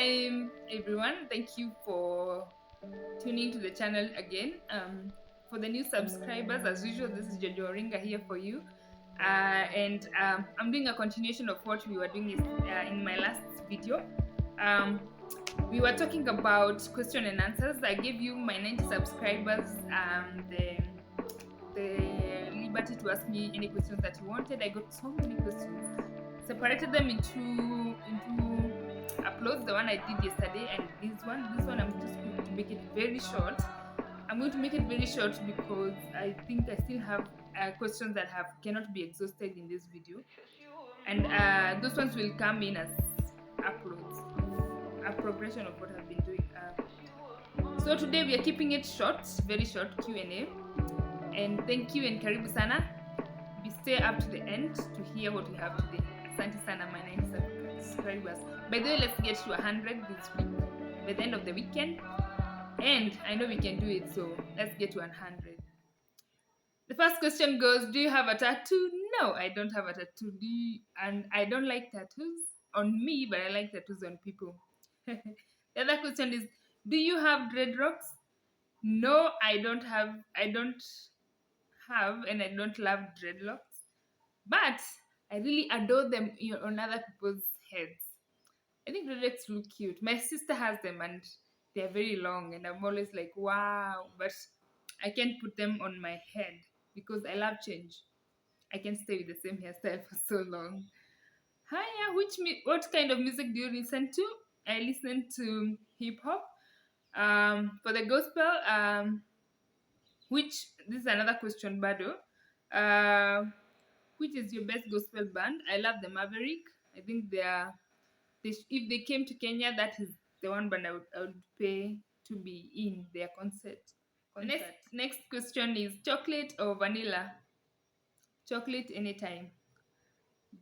time, everyone. Thank you for tuning to the channel again. For the new subscribers, as usual, this is Jojo Ringa here for you. And I'm doing a continuation of what we were doing in my last video. Um, we were talking about question and answers. I gave you my 90 subscribers the liberty to ask me any questions that you wanted. I got so many questions. Separated them into uploads, the one I did yesterday and this one. This one I'm just going to make it very short. I'm going to make it very short because I think I still have questions that cannot be exhausted in this video, and those ones will come in as uploads, a progression of what I've been doing. So today we are keeping it short, very short Q&A, and thank you and karibu sana. Stay up to the end to hear what we have today. Asante sana, my 90 subscribers. By the way, let's get to 100 this week by the end of the weekend, and I know we can do it, so let's get to 100. The first question goes, do you have a tattoo? No, I don't have a tattoo. And I don't like tattoos on me, but I like tattoos on people. The other question is, do you have dreadlocks? No, I don't have, and I don't love dreadlocks, but I really adore them on other people's heads. I think dreadlocks look cute. My sister has them and they're very long, and I'm always like, wow, but I can't put them on my head because I love change. I can't stay with the same hairstyle for so long. Hiya, what kind of music do you listen to? I listen to hip hop. For the gospel, this is another question, Bado. Which is your best gospel band? I love the Maverick. I think if they came to Kenya, that is the one band I would pay to be in their concert. Next question is chocolate or vanilla? Chocolate anytime.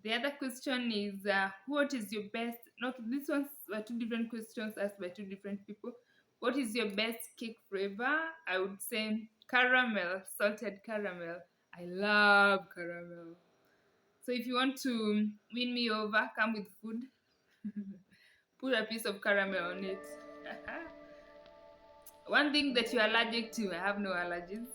The other question is what is your best? No, these ones were two different questions asked by two different people. What is your best cake flavor? I would say caramel, salted caramel. I love caramel. So if you want to win me over, come with food. Put a piece of caramel on it. One thing that you're allergic to. I have no allergies.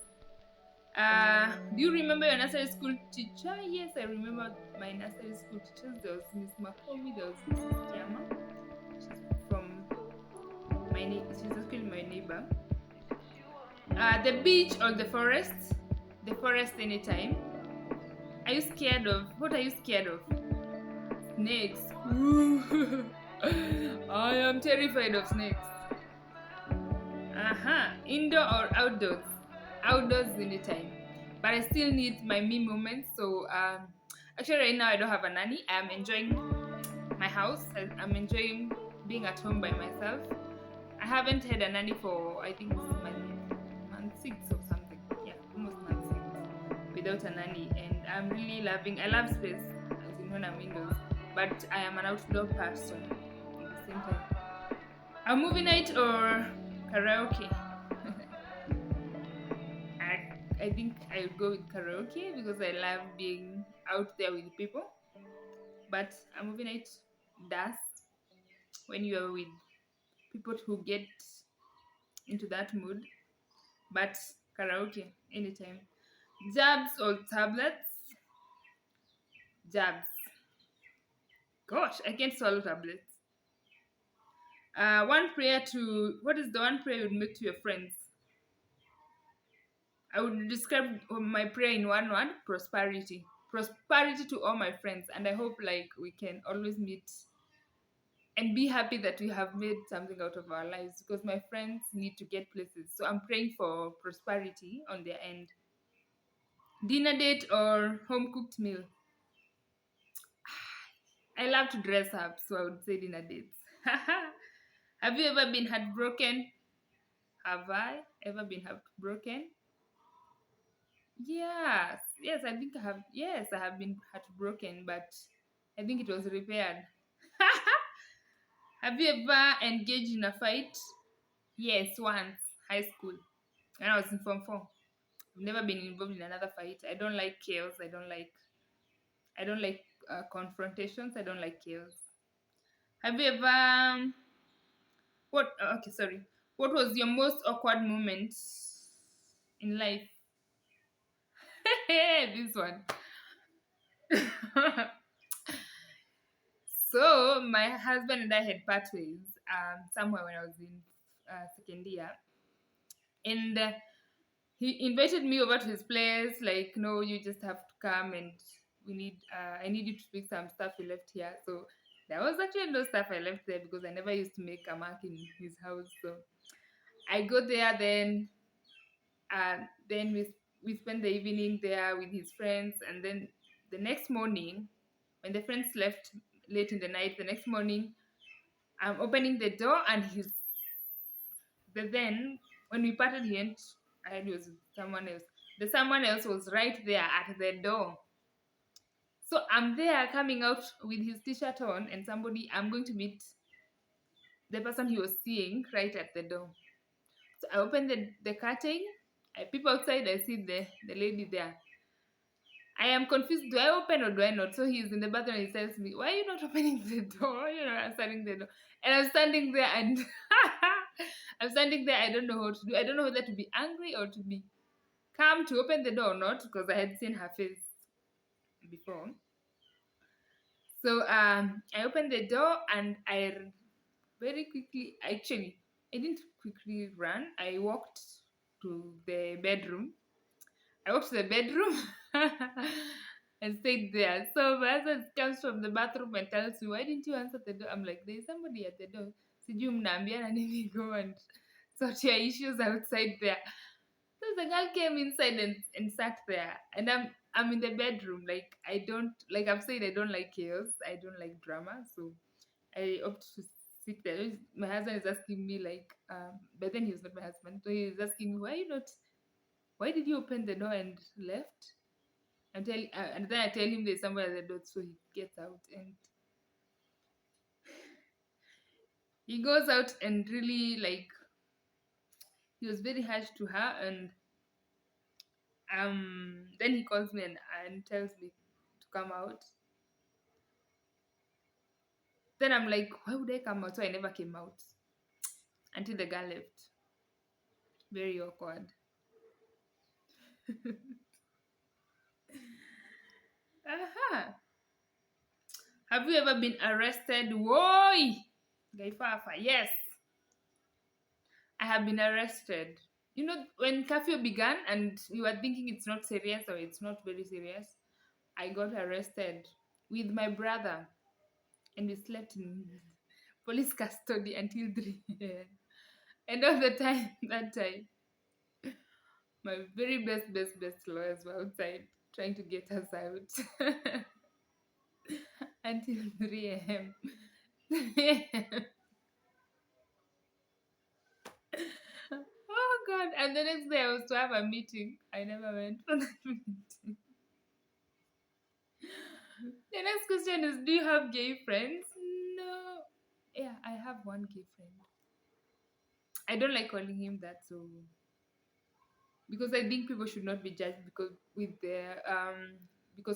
Do you remember your nursery school teacher? Yes, I remember my nursery school teachers. There was Miss Makomi, there was Mrs. Kiama. She's from she's actually my neighbor. The beach or the forest? The forest anytime. What are you scared of? Snakes. I am terrified of snakes. Indoor or outdoors? Outdoors anytime. But I still need my me moments. So actually right now I don't have a nanny. I'm enjoying my house. I'm enjoying being at home by myself. I haven't had a nanny for, I think this is my month 6 or something. Yeah, almost month 6 without a nanny. And I'm really I love space, as in when I'm indoors. But I am an outdoor person at the same time. A movie night or karaoke? I think I would go with karaoke because I love being out there with people. But a movie night does when you are with people who get into that mood. But karaoke anytime. Jabs or tablets? Jabs. Gosh, I can't swallow tablets. What is the one prayer you would make to your friends? I would describe my prayer in one word: prosperity. Prosperity to all my friends, and I hope we can always meet and be happy that we have made something out of our lives, because my friends need to get places. So I'm praying for prosperity on their end. Dinner date or home cooked meal? I love to dress up, so I would say dinner dates. Have you ever been heartbroken? Have I ever been heartbroken? Yes, I think I have. Yes, I have been heartbroken, but I think it was repaired. Have you ever engaged in a fight? Yes, once, high school, when I was in Form 4. I've never been involved in another fight. I don't like chaos. I don't like confrontations. I don't like chaos. Have you ever What? Okay, sorry. What was your most awkward moment in life? This one. So my husband and I had part ways somewhere when I was in second year, and he invited me over to his place. Like, no, you just have to come, and I need you to fix some stuff you left here. So there was actually no stuff I left there because I never used to make a mark in his house. So I go there, then we spend the evening there with his friends, and then the next morning, when the friends left late in the night, the next morning I'm opening the door, and he's but then when we parted, he was with someone else. The someone else was right there at the door. So I'm there coming out with his t-shirt on, and I'm going to meet the person he was seeing right at the door. So I open the curtain. I peep outside. I see the lady there. I am confused. Do I open or do I not? So he's in the bathroom and he tells me, "Why are you not opening the door? You're not answering the door." And I'm standing there and I'm standing there. I don't know what to do. I don't know whether to be angry or to be calm to open the door or not because I had seen her face before. So I opened the door and very quickly, actually, I didn't quickly run. I walked to the bedroom. I walked to the bedroom and stayed there. So my husband comes from the bathroom and tells me, "Why didn't you answer the door?" I'm like, "There's somebody at the door. Sijui mnaambiana nini, go and sort your issues outside there." So the girl came inside and sat there. And I'm in the bedroom. Like I've said, I don't like chaos. I don't like drama. So I opt to sit there. My husband is asking me like, but then he's not my husband. So he's asking me, why did you open the door and left? And then I tell him there's somewhere at the door, so he gets out and he goes out and really like he was very harsh to her, and then he calls me and tells me to come out. Then I'm like, why would I come out? So I never came out until the girl left. Very awkward. Aha. Have you ever been arrested? Why? Gaifafa. Yes, I have been arrested. You know, when curfew began and we were thinking it's not serious or it's not very serious, I got arrested with my brother and we slept in police custody until 3 a.m. And all the time, that time, my very best lawyers were outside trying to get us out until 3 a.m. Oh God. And the next day I was to have a meeting. I never went for that meeting. The next question is, do you have gay friends? No. Yeah, I have one gay friend. I don't like calling him that, so because I think people should not be judged because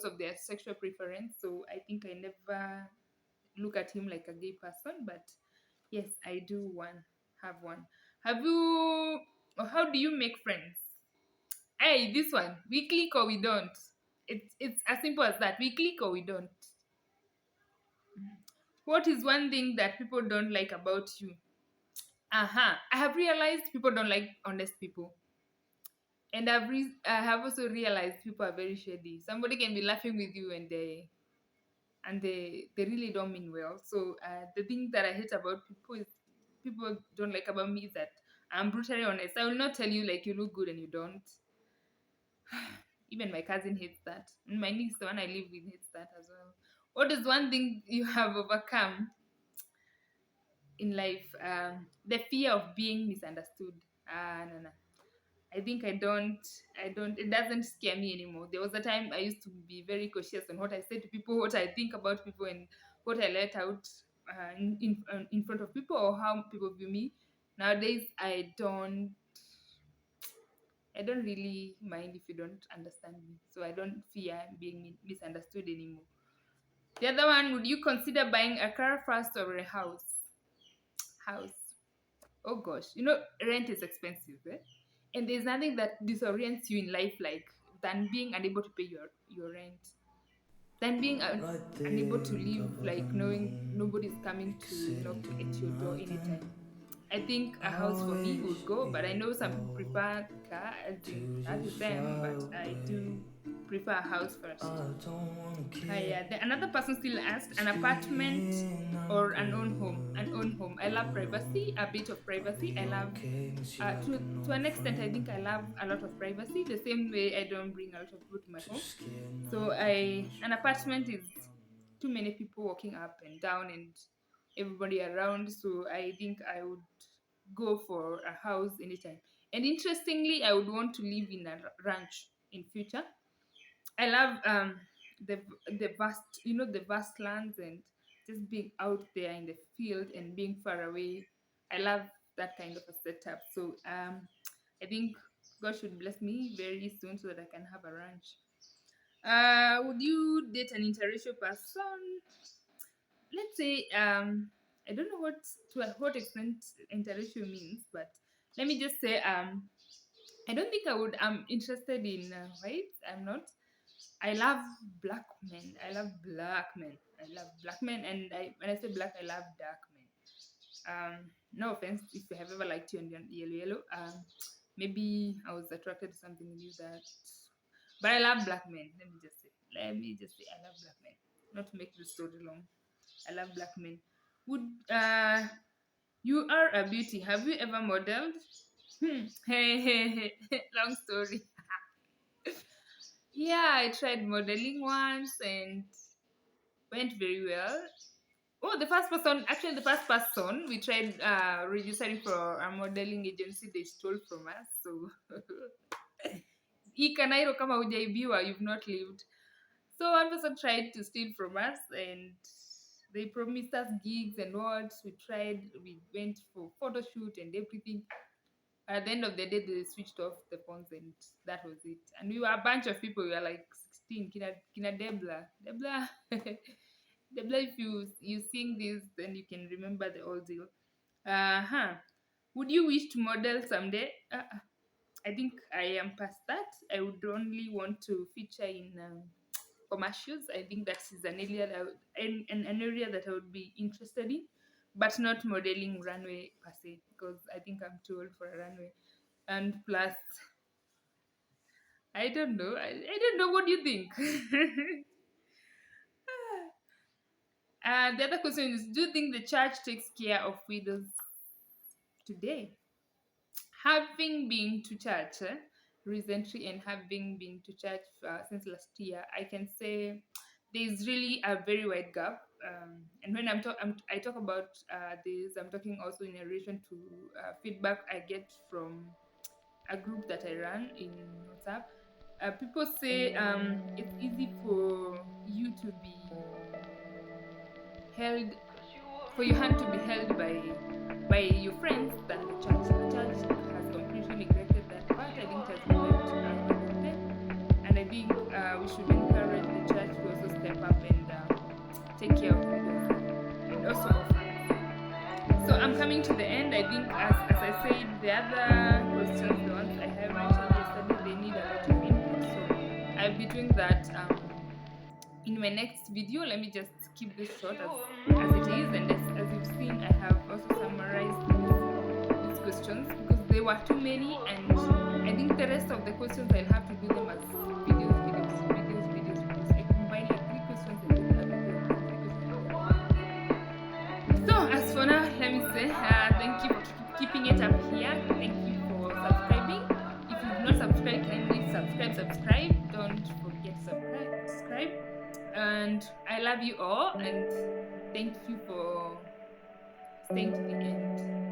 of their sexual preference. So I think I never look at him like a gay person, but yes, I do have one. Have you or how do you make friends? Hey, this one. We click or we don't. It's as simple as that. We click or we don't. What is one thing that people don't like about you? I have realized people don't like honest people. And I have also realized people are very shady. Somebody can be laughing with you and they really don't mean well. So the thing that I hate about people don't like about me is that I'm brutally honest. I will not tell you like you look good and you don't. Even my cousin hates that. And my niece, the one I live with, hates that as well. What is one thing you have overcome in life? The fear of being misunderstood. No, no. I think it doesn't scare me anymore. There was a time I used to be very cautious on what I say to people, what I think about people, and what I let out in front of people or how people view me. Nowadays, I don't really mind if you don't understand me. So I don't fear being misunderstood anymore. The other one, would you consider buying a car first or a house? House. Oh gosh, rent is expensive, eh? And there's nothing that disorients you in life like than being unable to pay your rent, than being unable to live like knowing nobody's coming to knock at your door anytime. I think a house for me would go, but I know some people prefer car, as in that is them, but I do prefer a house first. Yeah. Another person still asked an apartment or an own home. An own home. I love privacy, a bit of privacy. I love to an extent. I think I love a lot of privacy. The same way I don't bring a lot of people to my home. So an apartment is too many people walking up and down and everybody around. So I think I would go for a house anytime. And interestingly, I would want to live in a ranch in future. I love the the vast lands and just being out there in the field and being far away. I love that kind of a setup. So I think God should bless me very soon so that I can have a ranch. Would you date an interracial person? Let's say I don't know what extent interracial means, but let me just say I don't think I would. I'm interested in whites. I'm not. I love black men. I love black men. I love black men, and when I say black, I love dark men. No offense if you have ever liked you and yellow yellow. Maybe I was attracted to something in you that, but I love black men. Let me just say. I love black men. Not to make the story long. I love black men. Would you are a beauty? Have you ever modeled? Hey, hey, hey. Long story. Yeah, I tried modeling once and went very well. Oh, the first person we tried registering for a modeling agency, they stole from us. So, hii Kanairo kama hujaibiwa, you've not lived. So one person tried to steal from us and they promised us gigs and what. We went for photo shoot and everything. At the end of the day, they switched off the phones and that was it. And we were a bunch of people. We were like 16. Kina Debla. Debla. Debla, if you sing this, then you can remember the old deal. Uh-huh. Would you wish to model someday? I think I am past that. I would only want to feature in commercials. I think that is an area an area that I would be interested in, but not modeling runway per se, because I think I'm too old for a runway. And plus, I don't know. I don't know. What do you think? The other question is: do you think the church takes care of widows today? Having been to church recently and having been to church since last year, I can say there's really a very wide gap. And when I talk about this, I'm talking also in relation to feedback I get from a group that I run in WhatsApp. People say it's easy for you to be held, for your hand to be held by your friends than the church. The church has completely neglected that part. I think it has been left neglected, and I think we should encourage the church to also step up and take care of widows and also orphans. So I'm coming to the end. I think, as I said, the other questions, the ones I have mentioned yesterday, they need a lot of input. So I'll be doing that in my next video. Let me just keep this short as it is, and as you've seen, I have also summarized these questions because there were too many, and I think the rest of the questions I'll have to do them as videos. I combine like 3 questions and do a video of 3 questions. So as for now, let me say thank you for keeping it up here. Thank you for subscribing. If you've not subscribed, kindly subscribe. Don't forget to subscribe. And I love you all, and thank you for staying to the end.